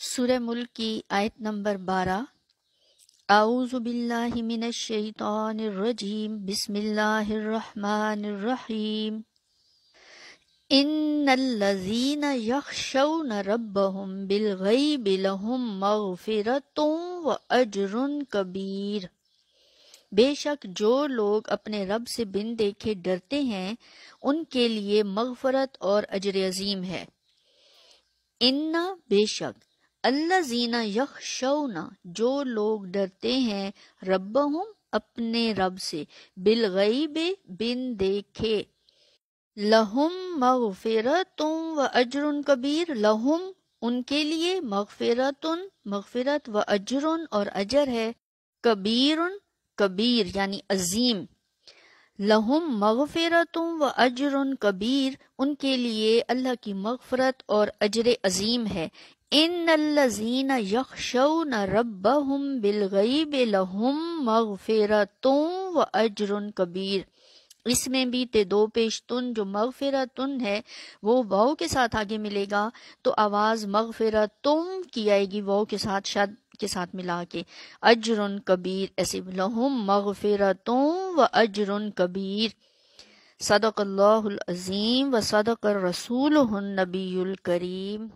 سورہ ملک کی آیت نمبر 12۔ اعوذ باللہ من الشیطان الرجیم، بسم اللہ الرحمن الرحیم۔ ان الذین یخشون ربهم بالغیب لہم مغفرۃ واجر کبیر۔ بے شک جو لوگ اپنے رب سے بن دیکھے ڈرتے ہیں ان کے لیے مغفرت اور اجر عظیم ہے۔ ان بے شک الذین یخشون جو لوگ ڈرتے ہیں ربہم اپنے رب سے بالغیب بن دیکھے، لہم مغفرۃ و اجر کبیر، لہم ان کے لیے مغفرت و اجر اور اجر ہے، کبیر کبیر یعنی عظیم۔ لہم مغفرۃ و اجر کبیر، ان کے لیے اللہ کی مغفرت اور اجر عظیم ہے۔ ان الذین یخشون ربہم بالغیب لہم مغفرۃ و اجر کبیر۔ اس میں بھی دو پیشتن جو مغفرتن ہے وہ واو کے ساتھ آگے ملے گا تو آواز مغفرتم کی آئے گی واو کے ساتھ شد کے ساتھ ملا کے، اجر کبیر ایسے لہم مغفرۃ و اجر کبیر۔ صدق اللہ العظیم و صدق الرسول النبی الکریم۔